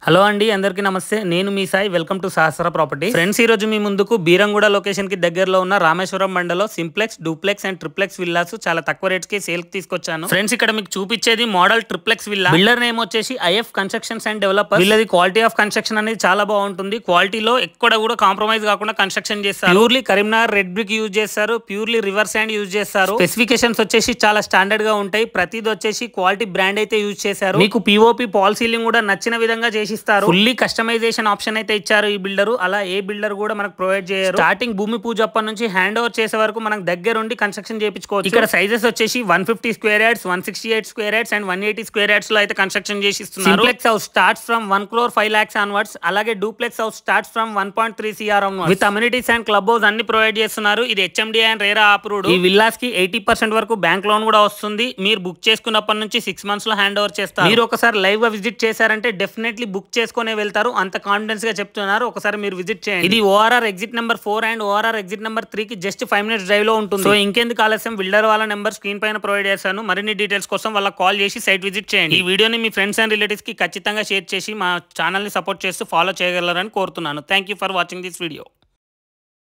Hello అండి, అందరికీ నమస్తే. నేను మీ Sai. Welcome to Sahasra property. Friends, ఈ రోజు మీ ముందుకు బీరంగూడ లొకేషన్ కి దగ్గరలో ఉన్న రామేశ్వరం మండలో simplex, duplex and triplex villas చాలా తక్కువ రేట్స్ కి సేల్ కి తీసుకొచ్చాను. ఫ్రెండ్స్, ఇక్కడ మీకు చూపించేది model triplex villa. Builder name వచ్చేసి ఐఎఫ్ కన్స్ట్రక్షన్స్ అండ్ డెవలపర్స్. వీళ్ళది క్వాలిటీ ఆఫ్ కన్స్ట్రక్షన్ అనేది చాలా బాగుంటుంది. క్వాలిటీలో ఎక్కడ కూడా కాంప్రమైజ్ కాకుండా కన్స్ట్రక్షన్ చేస్తారు. Purely Karimnagar red brick use చేస్తారు. ప్యూర్లీ రివర్ శాండ్ యూజ్ చేస్తారు. స్పెసిఫికేషన్స్ వచ్చేసి చాలా స్టాండర్డ్ గా ఉంటాయి. ప్రతిది వచ్చేసి క్వాలిటీ బ్రాండ్ అయితే యూజ్ చేశారు. మీకు పిఓపి పాల్ సీలింగ్ కూడా నచ్చిన విధంగా చేసిస్తారు. ఫుల్లీ కస్టమైజేషన్ ఆప్షన్ అయితే ఇచ్చారు ఈ బిల్డర్. అలా ఏ బిల్డర్ కూడా మనకు ప్రొవైడ్ చేయరు. స్టార్టింగ్ భూమి పూజ అప్పటి నుంచి హ్యాండ్ ఓవర్ చేసే వరకు మనకు దగ్గరుండి కన్స్ట్రక్షన్ చేయించుకోవచ్చు. ఇక్కడ సైజెస్ వచ్చేసి 150 square yards, 168 square yards and 180 square yards లో అయితే కన్స్ట్రక్షన్ చేసి ఇస్తున్నారు. Simplex house starts from 1,05 lakhs onwards. అలాగే duplex house starts from 1.3 CR onwards. With amenities and club house అన్ని ప్రొవైడ్ చేస్తున్నారు. ఇది హెచ్ఎండి అండ్ రేరా అప్రూవ్డ్. ఈ విల్లాస్ కి 80% వరకు బ్యాంక్ లోన్ కూడా వస్తుంది. మీరు బుక్ చేసుకున్నప్పటి నుంచి 6 months లో హ్యాండ్ ఓవర్ చేస్తారు. మీరు ఒకసారి లైవ్ గా విజిట్ చేశారంటే డెఫినెట్లీ బుక్ చేసుకునే వెళ్తారు. అంత కాన్ఫిడెన్స్ గా చెప్తున్నారు. ఒకసారి మీరు విజిట్ చేయండి. ఇది ORR exit number 4 and ORR exit number 3 కి జస్ట్ 5 minutes డ్రైవ్ లో ఉంటుంది. సో ఇంకెందుకు ఆలస్యం, బిల్డర్ వాళ్ళ నెంబర్ స్క్రీన్ పైన ప్రొవైడ్ చేశాను. మరిన్ని డీటెయిల్స్ కోసం వాళ్ళకి కాల్ చేసి సైట్ విజిట్ చేయండి. ఈ వీడియోని మీ ఫ్రెండ్స్ అండ్ రిలేటివ్స్ కి ఖచ్చితంగా షేర్ చేసి మా ఛానల్ ని సపోర్ట్ చేస్తూ ఫాలో చేయగలరని కోరుతున్నాను. Thank you for watching this video.